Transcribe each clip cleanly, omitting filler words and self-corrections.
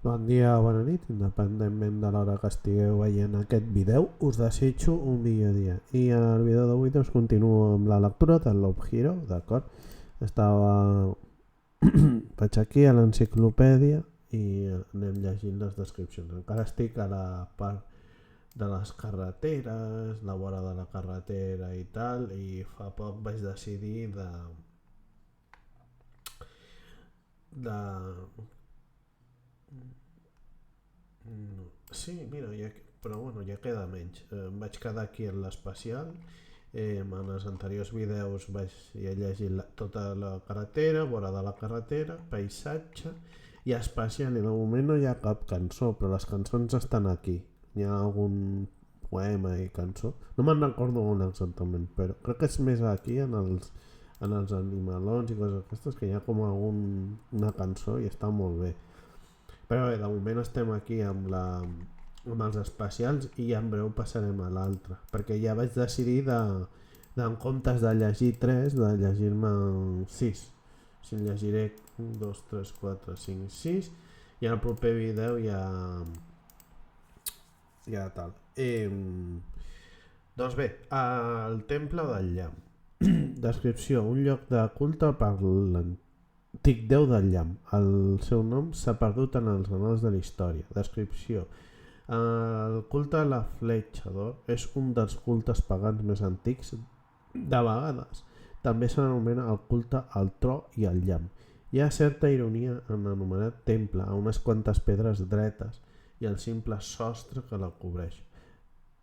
Bon dia o bona nit, independentment de l'hora que estigueu veient aquest vídeo, us desitjo un millor dia. I en el vídeo d'avui doncs continuo amb la lectura de Love Hero, d'acord? Estava... Vaig aquí a l'enciclopèdia i anem llegint les descripcions. Encara estic a la part de les carreteres, la vora de la carretera i tal, i fa poc vaig decidir de sí, mira, però bueno, ja queda menys. Em vaig quedar aquí en l'especial. En els anteriors vídeos vaig llegir tota la carretera, vora de la carretera, paisatge i espacial. I de moment no hi ha cap cançó, però les cançons estan aquí. Hi ha algun poema i cançó. No me'n recordo on exactament, però crec que és més aquí en els animalons i coses aquestes, que hi ha com una cançó i està molt bé. Però bé, de moment estem aquí amb els especials i en breu passarem a l'altre, perquè ja vaig decidir en comptes de llegir 3, de llegir-me 6. O sigui, llegiré 1, 2, 3, 4, 5, 6 i en el proper vídeo ja tal. Doncs bé, el temple del llamp. Descripció: un lloc de culte per l'antic déu del llamp. El seu nom s'ha perdut en els annals de la història. Descripció: el culte a la fletxa d'or és un dels cultes pagans més antics. De vegades també s'anomena el culte al tro i al llamp. Hi ha certa ironia en l'anomenat temple a unes quantes pedres dretes i el simple sostre que la cobreix.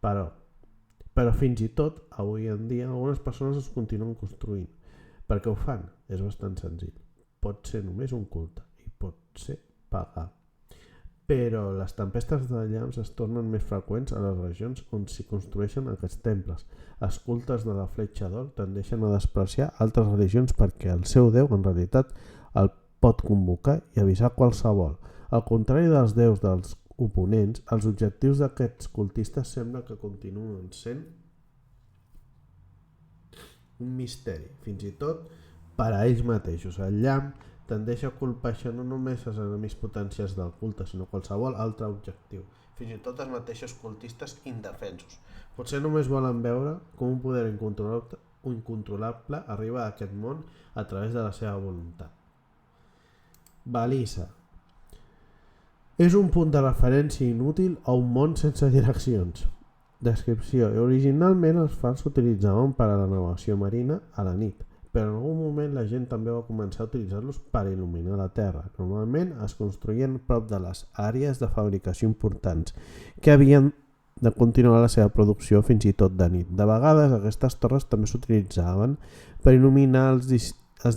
Però fins i tot avui en dia algunes persones es continuen construint. Per què ho fan? És bastant senzill. Pot ser només un culte i pot ser pagar. Però les tempestes de llamps es tornen més freqüents a les regions on s'hi construeixen aquests temples. Els cultes de la fletxa d'or tendeixen a despreciar altres religions perquè el seu déu en realitat el pot convocar i avisar qualsevol. Al contrari dels déus dels oponents, els objectius d'aquests cultistes sembla que continuen sent un misteri, fins i tot per a ells mateixos. El llamp tendeix a colpejar no només els enemics potencials del culte, sinó qualsevol altre objectiu, fins i tot els mateixos cultistes indefensos. Potser només volen veure com un poder incontrolable arriba a aquest món a través de la seva voluntat. Balissa: és un punt de referència inútil a un món sense direccions. Descripció: originalment els fars s'utilitzaven per a la navegació marina a la nit, però en algun moment la gent també va començar a utilitzar-los per il·luminar la terra. Normalment es construïen prop de les àrees de fabricació importants, que havien de continuar la seva producció fins i tot de nit. De vegades aquestes torres també s'utilitzaven per il·luminar els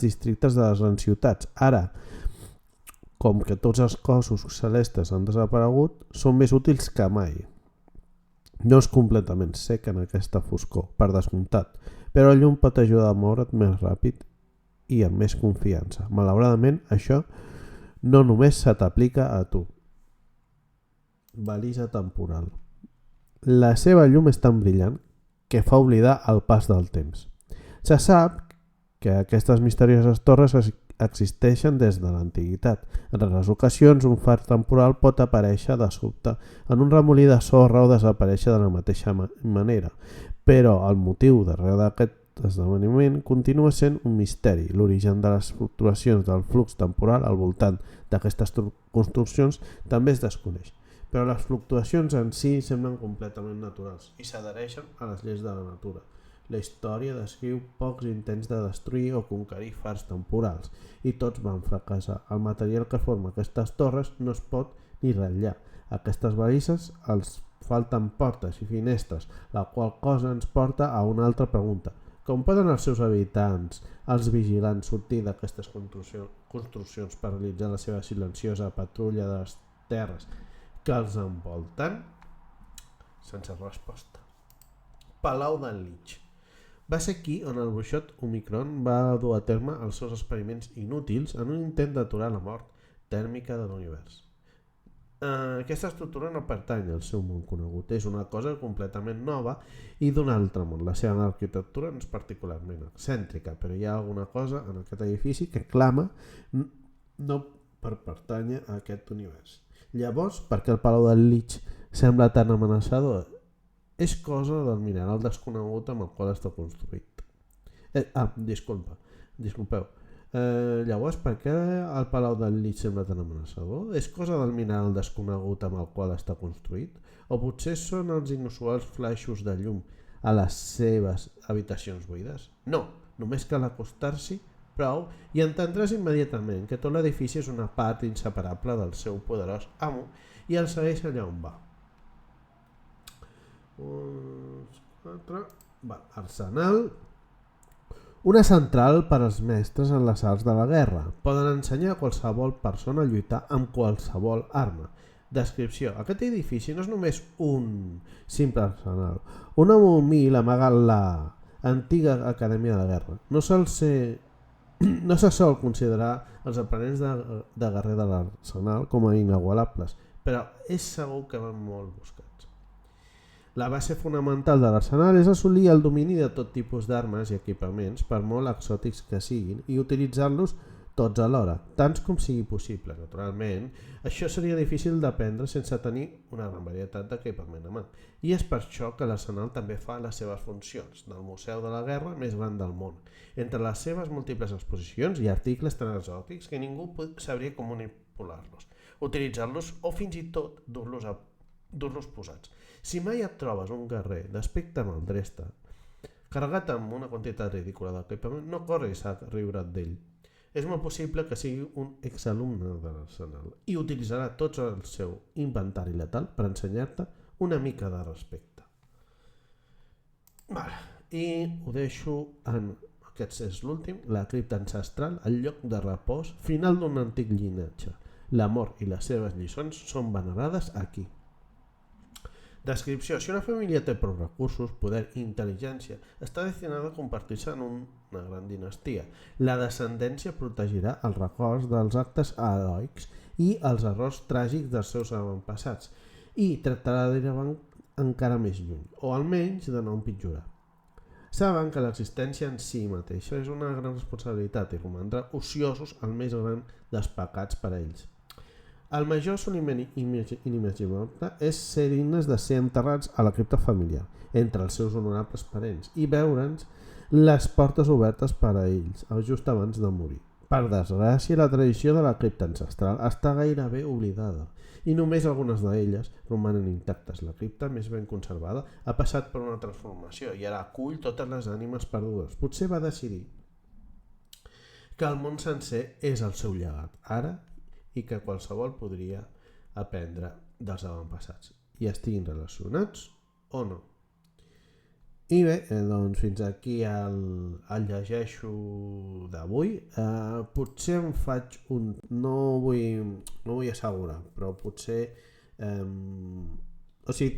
districtes de les grans ciutats. Ara, com que tots els cossos celestes han desaparegut, són més útils que mai. No és completament sec en aquesta foscor, per descomptat, però el llum pot ajudar a moure't més ràpid i amb més confiança. Malauradament, això no només se t'aplica a tu. Balisa temporal: la seva llum és tan brillant que fa oblidar el pas del temps. Se sap que aquestes misterioses torres existeixen des de l'antiguitat. En rares ocasions, un far temporal pot aparèixer de sobte en un remolí de sorra o desaparèixer de la mateixa manera, però el motiu darrere d'aquest esdeveniment continua sent un misteri. L'origen de les fluctuacions del flux temporal al voltant d'aquestes construccions també es desconeix, però les fluctuacions en si semblen completament naturals i s'adhereixen a les lleis de la natura. La història descriu pocs intents de destruir o conquerir fars temporals i tots van fracassar. El material que forma aquestes torres no es pot ni ratllar. A aquestes balisses els falten portes i finestres, la qual cosa ens porta a una altra pregunta. Com poden els seus habitants, els vigilants, sortir d'aquestes construccions per realitzar la seva silenciosa patrulla de les terres que els envolten? Sense resposta. Palau d'en Lich. Va ser aquí on el bruixot Omicron va dur a terme els seus experiments inútils en un intent d'aturar la mort tèrmica de l'univers. Aquesta estructura no pertany al seu món conegut, és una cosa completament nova i d'un altre món. La seva arquitectura no és particularment excèntrica, però hi ha alguna cosa en aquest edifici que clama no per pertànyer a aquest univers. Llavors, per què el Palau del Lich sembla tan amenaçador? És cosa del mineral desconegut amb el qual està construït. Disculpeu. Llavors, per què el Palau del Lich sembla tan amenaçador? És cosa del mineral desconegut amb el qual està construït? O potser són els inusuals flaixos de llum a les seves habitacions buides? No, només cal acostar-s'hi prou i entendràs immediatament que tot l'edifici és una part inseparable del seu poderós amo i el segueix allà on va. Arsenal. Una central per als mestres en les arts de la guerra. Poden ensenyar a qualsevol persona a lluitar amb qualsevol arma. Descripció. Aquest edifici no és només un simple arsenal. Un home humil amaga la antiga acadèmia de guerra. No se sol considerar els aprenents de guerrer de l'arsenal com a inagualables, però és segur que van molt buscats. La base fonamental de l'arsenal és assolir el domini de tot tipus d'armes i equipaments, per molt exòtics que siguin, i utilitzar-los tots alhora, tants com sigui possible. Naturalment, això seria difícil d'aprendre sense tenir una gran varietat d'equipament a mà. I és per això que l'arsenal també fa les seves funcions del Museu de la Guerra més gran del món. Entre les seves múltiples exposicions hi ha articles tan exòtics que ningú sabria com manipular-los, utilitzar-los o fins i tot dur-los posats. Si mai et trobes un guerrer d'aspecte maldresta carregat amb una quantitat ridícula d'equipament, no corris a riure't d'ell. És molt possible que sigui un exalumne de l'arsenal i utilitzarà tot el seu inventari letal per ensenyar-te una mica de respecte. I ho deixo en... Aquest és l'últim, la cripta ancestral, el lloc de repòs final d'un antic llinatge. L'amor i les seves lliçons són venerades aquí. Descripció. Si una família té prou recursos, poder i intel·ligència, està destinada a convertir-se en una gran dinastia. La descendència protegirà els records dels actes heroics i els errors tràgics dels seus avantpassats i tractarà d'arribar encara més lluny, o almenys de no empitjorar. Saben que l'existència en si mateixa és una gran responsabilitat i romandrà ociosos el més gran dels pecats per a ells. El major assoliment inimaginable és ser dignes de ser enterrats a la cripta familiar, entre els seus honorables parents, i veure'ns les portes obertes per a ells, just abans de morir. Per desgràcia, la tradició de la cripta ancestral està gairebé oblidada, i només algunes d'elles romanen intactes. La cripta més ben conservada ha passat per una transformació i ara acull totes les ànimes perdudes. Potser va decidir que el món sencer és el seu llegat, ara, i que qualsevol podria aprendre dels avantpassats, i estiguin relacionats o no. I bé, doncs fins aquí el llegeixo d'avui. Potser em faig un... No vull assegurar, però potser...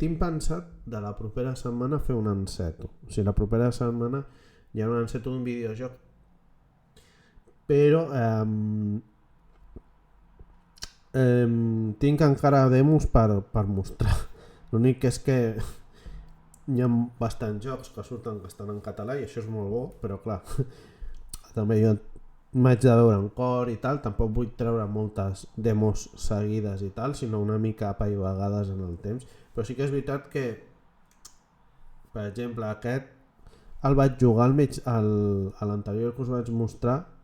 tinc pensat de la propera setmana fer un enceto. La propera setmana hi ha un enceto d'un videojoc, però tinc encara demos per mostrar. L'únic és que hi ha bastants jocs que surten que estan en català i això és molt bo, però clar, també jo m'haig de veure en cor i tal, tampoc vull treure moltes demos seguides i tal, sinó una mica apaivagades en el temps, però sí que és veritat que, per exemple, aquest el vaig jugar a l'anterior que us vaig mostrar,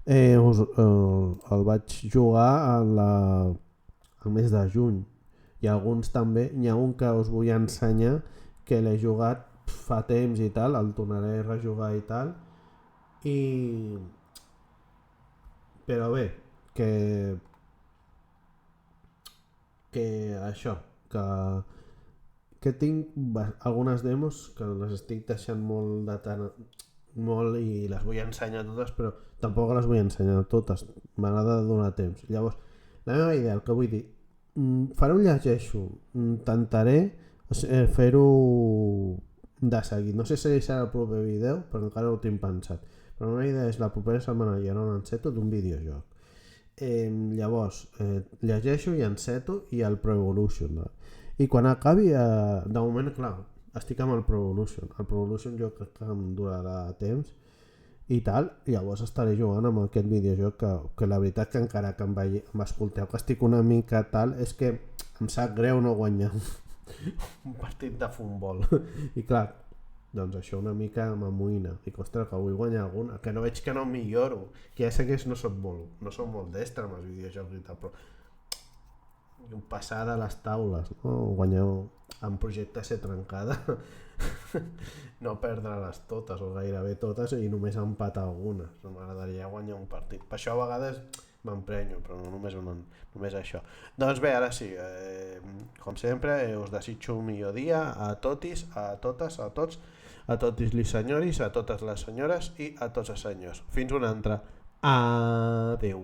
el vaig jugar al mes de juny, i alguns també, n'hi ha un que us vull ensenyar que l'he jugat fa temps i tal, el tornaré a rejugar i tal, però bé, que això, que tinc algunes demos que les estic deixant molt i les vull ensenyar totes, però tampoc les vull ensenyar totes, m'agrada donar temps. Llavors, la meva idea, el que vull dir, faré un llegeixo, intentaré fer-ho de seguit. No sé si serà el proper vídeo, però encara ho tinc pensat. Però la meva idea és la propera setmana hi haurà un enceto d'un videojoc. Llavors, llegeixo i enceto i el Pro Evolution. I quan acabi, de moment, clar, estic amb el Pro Evolution. El Pro Evolution jo crec que em durarà temps i tal, llavors estaré jugant amb aquest videojoc que la veritat que encara que m'escolteu que estic una mica tal, és que em sap greu no guanyar un partit de futbol i clar, doncs això una mica m'amoïna, dic, ostres, que vull guanyar algun, que no veig que no milloro, que ja sé que no soc molt destre amb els videojocs i tal, però passar de les taules, no? Guanyar en projecte ser trencada no perdre-les totes o gairebé totes i només empatar algunes. M'agradaria guanyar un partit, per això a vegades m'emprenyo, però no només això. Doncs bé, ara sí, com sempre us desitjo un millor dia a totis, a totes, a tots, a totis les senyoris, a totes les senyores i a tots els senyors. Fins una altra. Adeu.